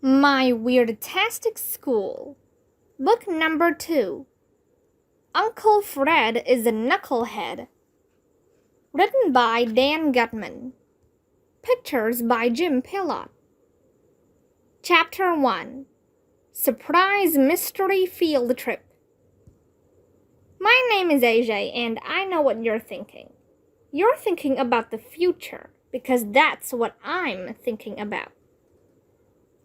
My Weird-tastic School. Book number 2. Uncle Fred is a Knucklehead. Written by Dan Gutman. Pictures by Jim Pillot. Chapter 1. Surprise Mystery Field Trip. My name is AJ, and I know what you're thinking. You're thinking about the future, because that's what I'm thinking about.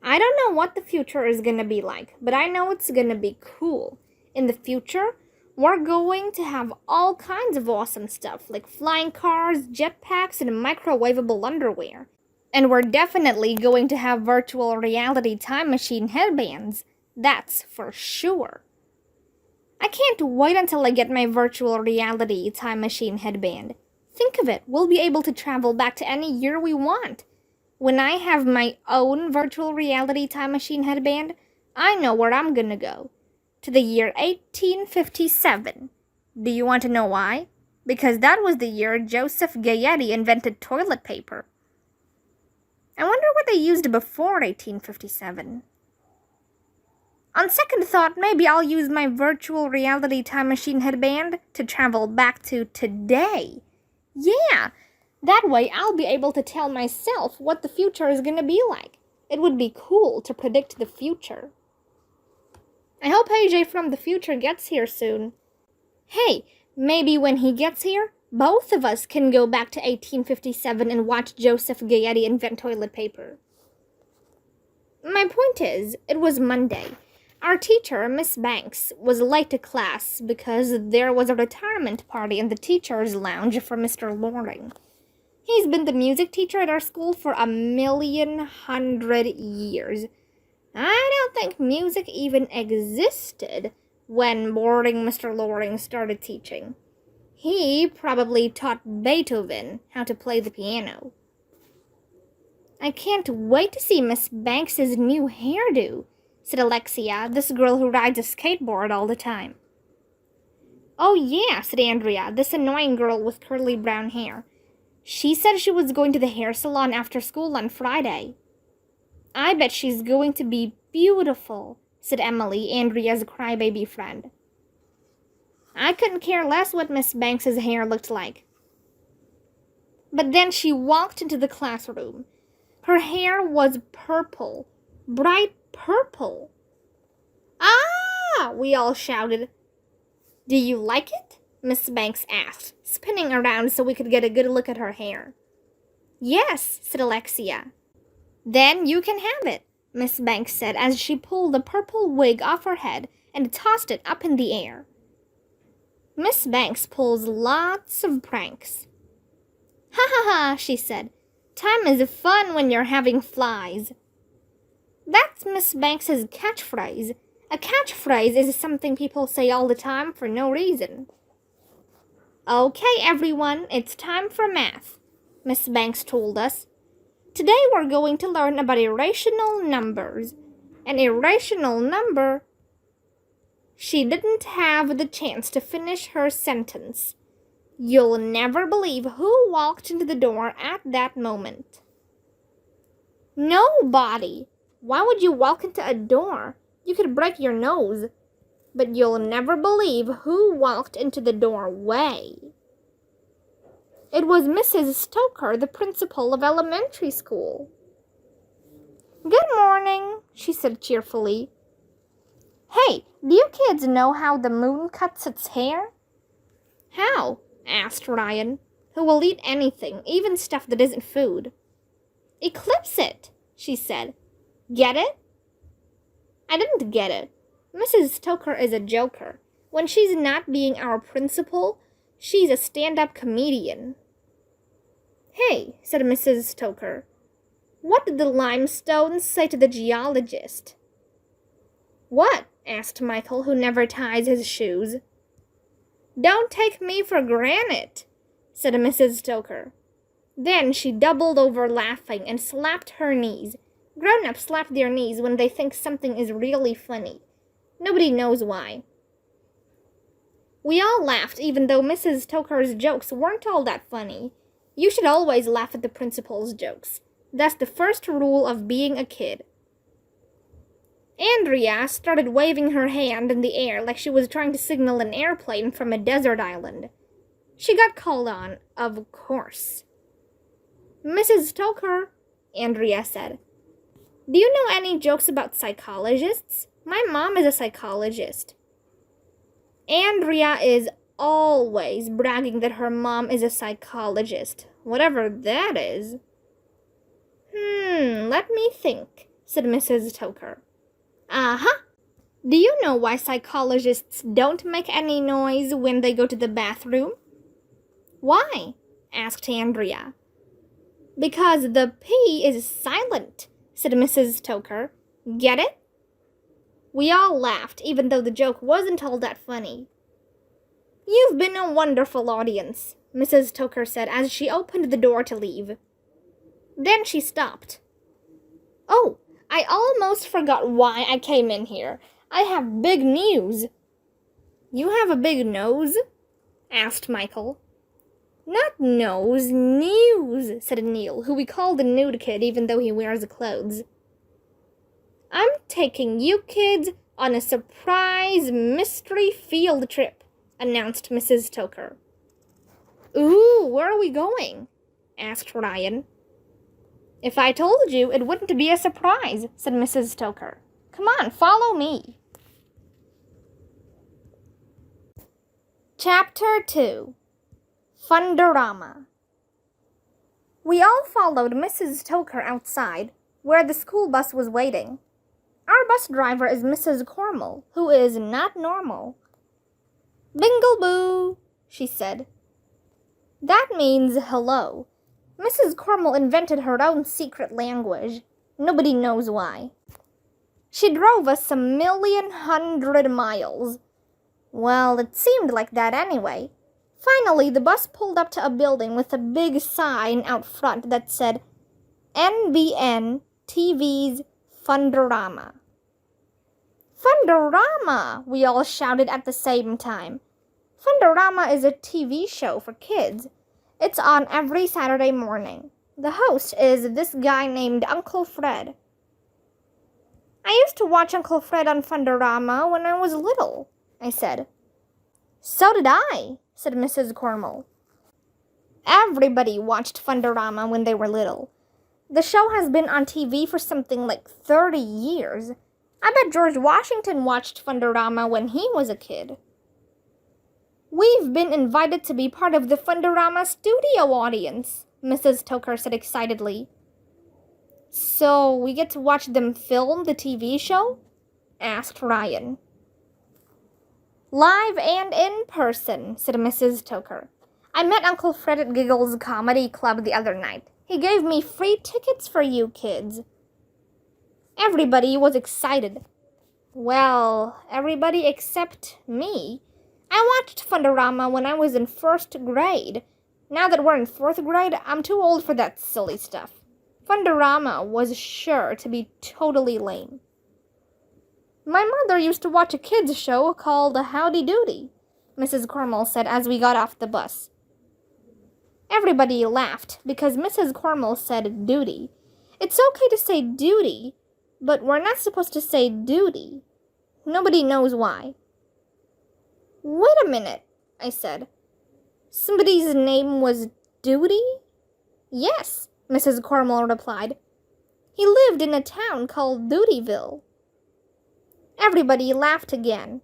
I don't know what the future is gonna be like, but I know it's gonna be cool. In the future, we're going to have all kinds of awesome stuff, like flying cars, jetpacks, and microwavable underwear. And we're definitely going to have virtual reality time machine headbands. That's for sure. I can't wait until I get my virtual reality time machine headband. Think of it, we'll be able to travel back to any year we want. When I have my own virtual reality time machine headband, I know where I'm gonna go. To the year 1857. Do you want to know why? Because that was the year Joseph Gayety invented toilet paper. I wonder what they used before 1857. On second thought, maybe I'll use my virtual reality time machine headband to travel back to today. Yeah, that way I'll be able to tell myself what the future is gonna be like. It would be cool to predict the future. I hope AJ from the future gets here soon. Hey, maybe when he gets here, both of us can go back to 1857 and watch Joseph Gayety invent toilet paper. My point is, it was Monday. Our teacher, Miss Banks, was late to class because there was a retirement party in the teacher's lounge for Mr. Loring. He's been the music teacher at our school for 1,100 years. I don't think music even existed when boring Mr. Loring started teaching. He probably taught Beethoven how to play the piano. I can't wait to see Miss Banks's new hairdo, said Alexia, this girl who rides a skateboard all the time. Oh yeah, said Andrea, this annoying girl with curly brown hair. She said she was going to the hair salon after school on Friday. I bet she's going to be beautiful, said Emily, Andrea's crybaby friend. I couldn't care less what Miss Banks's hair looked like. But then she walked into the classroom. Her hair was purple, bright purple. Ah! We all shouted. Do you like it? Miss Banks asked, spinning around so we could get a good look at her hair. Yes, said Alexia. Then you can have it, Miss Banks said as she pulled the purple wig off her head and tossed it up in the air. Miss Banks pulls lots of pranks. Ha ha ha, she said. Time is fun when you're having flies. That's Miss Banks's catchphrase. A catchphrase is something people say all the time for no reason. Okay, everyone, it's time for math, Miss Banks told us. Today we're going to learn about irrational numbers. An irrational number... She didn't have the chance to finish her sentence. You'll never believe who walked into the door at that moment. Nobody! Why would you walk into a door? You could break your nose. But you'll never believe who walked into the doorway. It was Mrs. Stoker, the principal of elementary school. Good morning, she said cheerfully. Hey, do you kids know how the moon cuts its hair? How? Asked Ryan, who will eat anything, even stuff that isn't food. Eclipse it, she said. Get it? I didn't get it. Mrs. Stoker is a joker. When she's not being our principal, she's a stand-up comedian. Hey, said Mrs. Stoker. What did the limestones say to the geologist? What? Asked Michael, who never ties his shoes. Don't take me for granted, said Mrs. Stoker. Then she doubled over laughing and slapped her knees. Grown-ups slap their knees when they think something is really funny. Nobody knows why. We all laughed, even though Mrs. Stoker's jokes weren't all that funny. You should always laugh at the principal's jokes. That's the first rule of being a kid. Andrea started waving her hand in the air like she was trying to signal an airplane from a desert island. She got called on, of course. "Mrs. Stoker," Andrea said, "do you know any jokes about psychologists? My mom is a psychologist." Andrea is always bragging that her mom is a psychologist, whatever that is. Let me think, said Mrs. Stoker. Uh-huh. Do you know why psychologists don't make any noise when they go to the bathroom? Why? Asked Andrea. Because the P is silent, said Mrs. Stoker. Get it? We all laughed, even though the joke wasn't all that funny. You've been a wonderful audience, Mrs. Stoker said as she opened the door to leave. Then she stopped. Oh, I almost forgot why I came in here. I have big news. You have a big nose? Asked Michael. Not nose, news, said Neil, who we call the nude kid even though he wears clothes. I'm taking you kids on a surprise mystery field trip, announced Mrs. Stoker. Ooh, where are we going? Asked Ryan. If I told you, it wouldn't be a surprise, said Mrs. Stoker. Come on, follow me. Chapter 2 Funderama. We all followed Mrs. Stoker outside, where the school bus was waiting. Our bus driver is Mrs. Cormel, who is not normal. Bingle-boo, she said. That means hello. Mrs. Cormel invented her own secret language. Nobody knows why. She drove us 1,100,000 miles. Well, it seemed like that anyway. Finally, the bus pulled up to a building with a big sign out front that said, NBN TV's Funderama. Funderama! We all shouted at the same time. Funderama is a TV show for kids. It's on every Saturday morning. The host is this guy named Uncle Fred. I used to watch Uncle Fred on Funderama when I was little, I said. So did I, said Mrs. Cormel. Everybody watched Funderama when they were little. The show has been on TV for something like 30 years. I bet George Washington watched Funderama when he was a kid. We've been invited to be part of the Funderama studio audience, Mrs. Stoker said excitedly. So we get to watch them film the TV show? Asked Ryan. Live and in person, said Mrs. Stoker. I met Uncle Fred at Giggle's Comedy Club the other night. He gave me free tickets for you kids. Everybody was excited. Well, everybody except me. I watched Funderama when I was in 1st grade. Now that we're in 4th grade, I'm too old for that silly stuff. Funderama was sure to be totally lame. My mother used to watch a kids' show called Howdy Doody, Mrs. Cormel said as we got off the bus. Everybody laughed because Mrs. Cormel said duty. It's okay to say duty, but we're not supposed to say duty. Nobody knows why. Wait a minute, I said. Somebody's name was Duty? Yes, Mrs. Cormel replied. He lived in a town called Dutyville. Everybody laughed again.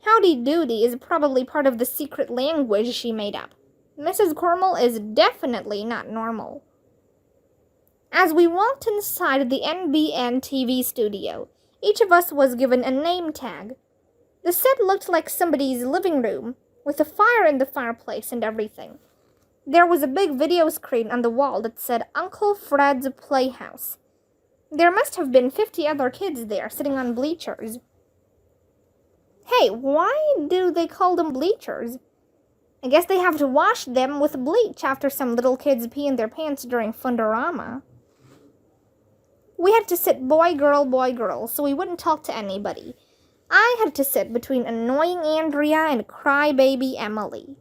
Howdy Doody is probably part of the secret language she made up. Mrs. Cormel is definitely not normal. As we walked inside the NBN TV studio, each of us was given a name tag. The set looked like somebody's living room, with a fire in the fireplace and everything. There was a big video screen on the wall that said Uncle Fred's Playhouse. There must have been 50 other kids there, sitting on bleachers. Hey, why do they call them bleachers? I guess they have to wash them with bleach after some little kids pee in their pants during Funderama. We had to sit boy, girl, so we wouldn't talk to anybody. I had to sit between annoying Andrea and crybaby Emily.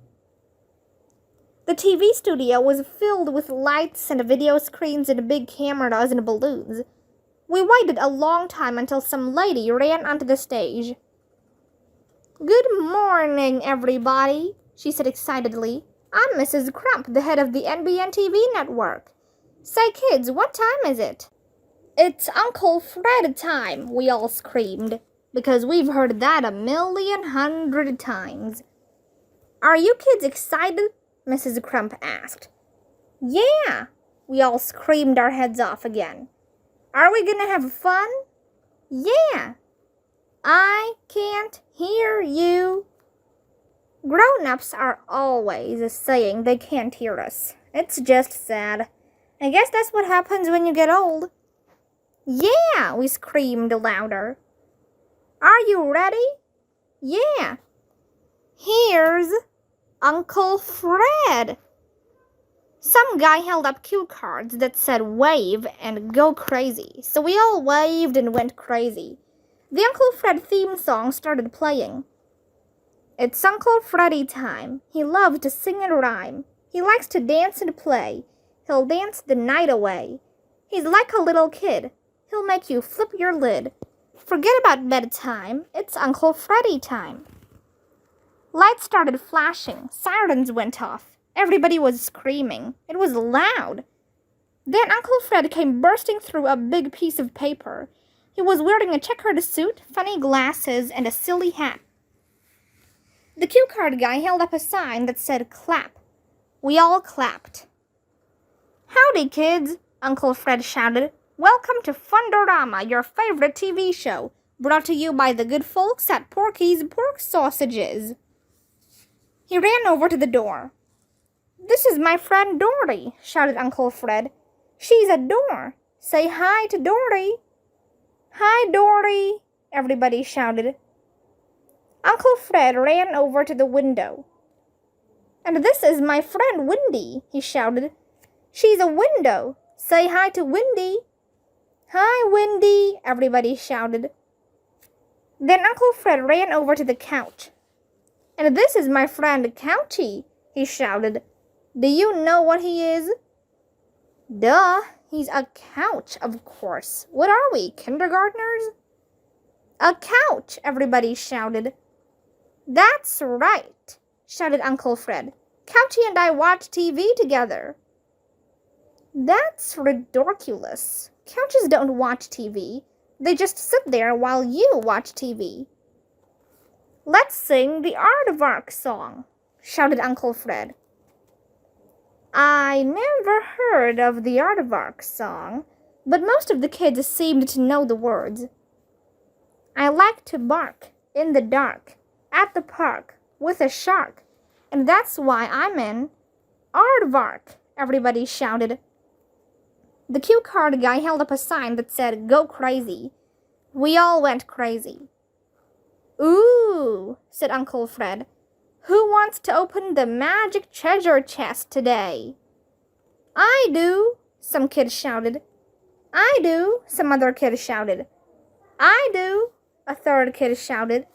The TV studio was filled with lights and video screens and big cameras and balloons. We waited a long time until some lady ran onto the stage. "Good morning, everybody," she said excitedly. "I'm Mrs. Crump, the head of the NBN TV network. Say, kids, what time is it?" "It's Uncle Fred time," we all screamed, because we've heard that 1,100,000 times. "Are you kids excited?" Mrs. Crump asked. "Yeah," we all screamed our heads off again. "Are we gonna have fun?" "Yeah." "I can't hear you." Grown-ups are always saying they can't hear us. It's just sad. I guess that's what happens when you get old. "Yeah," we screamed louder. "Are you ready?" "Yeah." "Here's Uncle Fred." Some guy held up cue cards that said wave and go crazy, so we all waved and went crazy. The Uncle Fred theme song started playing. It's Uncle Freddy time. He loves to sing and rhyme. He likes to dance and play. He'll dance the night away. He's like a little kid. He'll make you flip your lid. Forget about bedtime. It's Uncle Freddy time. Lights started flashing. Sirens went off. Everybody was screaming. It was loud. Then Uncle Fred came bursting through a big piece of paper. He was wearing a checkered suit, funny glasses, and a silly hat. The cue card guy held up a sign that said clap. We all clapped. "Howdy, kids," Uncle Fred shouted. "Welcome to Funderama, your favorite TV show, brought to you by the good folks at Porky's Pork Sausages." He ran over to the door. "This is my friend Dory," shouted Uncle Fred. "She's a door. Say hi to Dory." "Hi, Dory," everybody shouted. Uncle Fred ran over to the window. "And this is my friend Windy," he shouted. "She's a window. Say hi to Windy." "Hi, Windy," everybody shouted. Then Uncle Fred ran over to the couch. "And this is my friend Couchy," he shouted. "Do you know what he is?" "Duh, he's a couch, of course. What are we, kindergartners?" "A couch," everybody shouted. "That's right," shouted Uncle Fred. "Couchy and I watch TV together." "That's ridiculous. Couches don't watch TV. They just sit there while you watch TV." "Let's sing the Aardvark song," shouted Uncle Fred. I never heard of the Aardvark song, but most of the kids seemed to know the words. "I like to bark in the dark at the park with a shark, and that's why I'm in Aardvark," everybody shouted. The cue card guy held up a sign that said, "Go crazy." We all went crazy. "Ooh," said Uncle Fred. "Who wants to open the magic treasure chest today?" "I do," some kids shouted. "I do," some other kids shouted. "I do," a third kid shouted.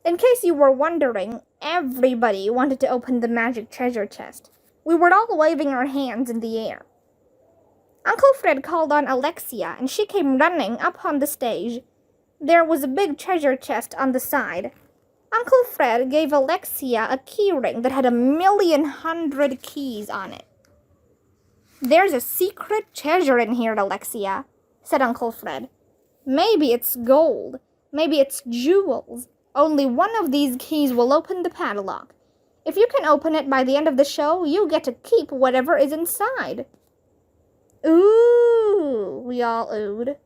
In case you were wondering, everybody wanted to open the magic treasure chest. We were all waving our hands in the air. Uncle Fred called on Alexia, and she came running up on the stage. There was a big treasure chest on the side. Uncle Fred gave Alexia a key ring that had 1,100,000 keys on it. "There's a secret treasure in here, Alexia," said Uncle Fred. "Maybe it's gold. Maybe it's jewels. Only one of these keys will open the padlock. If you can open it by the end of the show, you get to keep whatever is inside." "Ooh," we all oohed.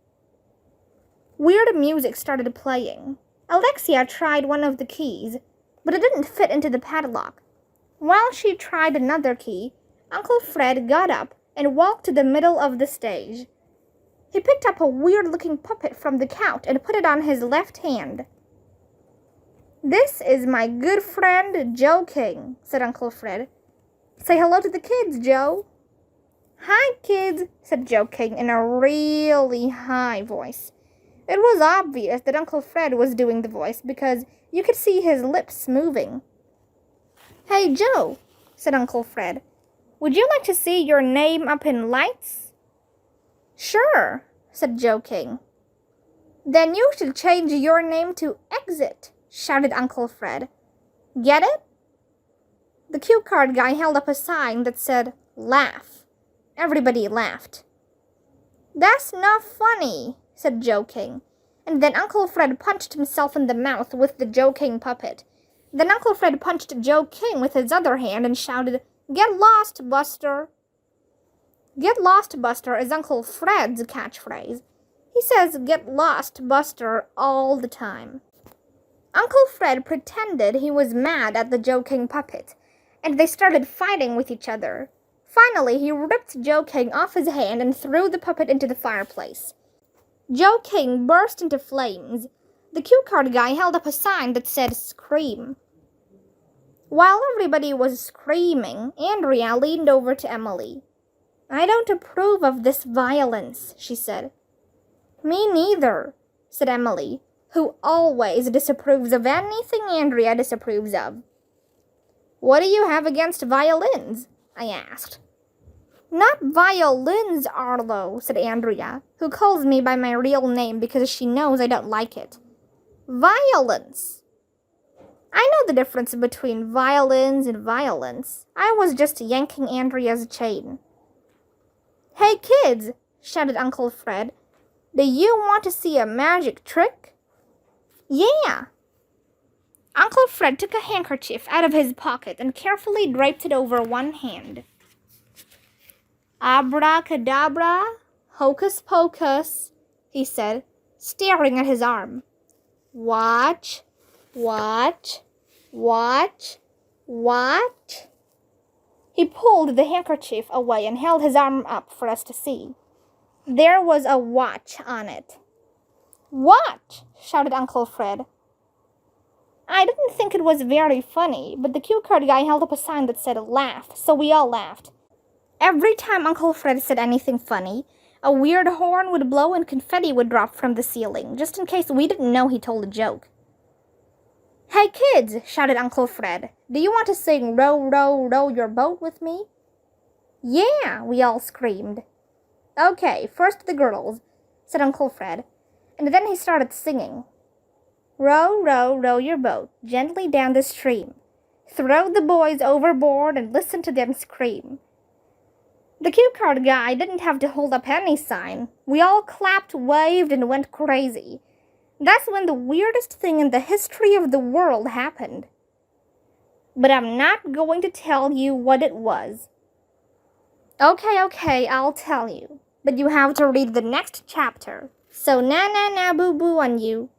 Weird music started playing. Alexia tried one of the keys, but it didn't fit into the padlock. While she tried another key, Uncle Fred got up and walked to the middle of the stage. He picked up a weird-looking puppet from the couch and put it on his left hand. "This is my good friend Joe King," said Uncle Fred. "Say hello to the kids, Joe." "Hi, kids," said Joe King in a really high voice. It was obvious that Uncle Fred was doing the voice because you could see his lips moving. "Hey, Joe," said Uncle Fred. "Would you like to see your name up in lights?" "Sure," said Joe King. Then you should change your name to Exit, shouted Uncle Fred. Get it? The cue card guy held up a sign that said, Laugh. Everybody laughed. That's not funny, said Joe King. And then Uncle Fred punched himself in the mouth with the Joe King puppet. Then Uncle Fred punched Joe King with his other hand and shouted, Get lost, Buster. Get lost, Buster is Uncle Fred's catchphrase. He says, Get lost, Buster, all the time. Uncle Fred pretended he was mad at the Joe King puppet, and they started fighting with each other. Finally, he ripped Joe King off his hand and threw the puppet into the fireplace. Joe King burst into flames. The cue card guy held up a sign that said, Scream. While everybody was screaming, Andrea leaned over to Emily. I don't approve of this violence, she said. Me neither, said Emily, who always disapproves of anything Andrea disapproves of. What do you have against violins? I asked. Not violins, Arlo, said Andrea, who calls me by my real name because she knows I don't like it. Violence. I know the difference between violins and violence. I was just yanking Andrea's chain. Hey kids, shouted Uncle Fred. Do you want to see a magic trick? Yeah. Uncle Fred took a handkerchief out of his pocket and carefully draped it over one hand. Abracadabra, hocus pocus, he said, staring at his arm. Watch, watch, watch, watch. He pulled the handkerchief away and held his arm up for us to see. There was a watch on it. Watch, shouted Uncle Fred. I didn't think it was very funny, but the cue card guy held up a sign that said laugh, so we all laughed. Every time Uncle Fred said anything funny, a weird horn would blow and confetti would drop from the ceiling, just in case we didn't know he told a joke. Hey kids, shouted Uncle Fred, do you want to sing Row, Row, Row Your Boat with me? Yeah, we all screamed. Okay, first the girls, said Uncle Fred, and then he started singing. Row, row, row your boat gently down the stream. Throw the boys overboard and listen to them scream. The cue card guy didn't have to hold up any sign. We all clapped, waved, and went crazy. That's when the weirdest thing in the history of the world happened. But I'm not going to tell you what it was. Okay, I'll tell you. But you have to read the next chapter. So na na na boo boo on you.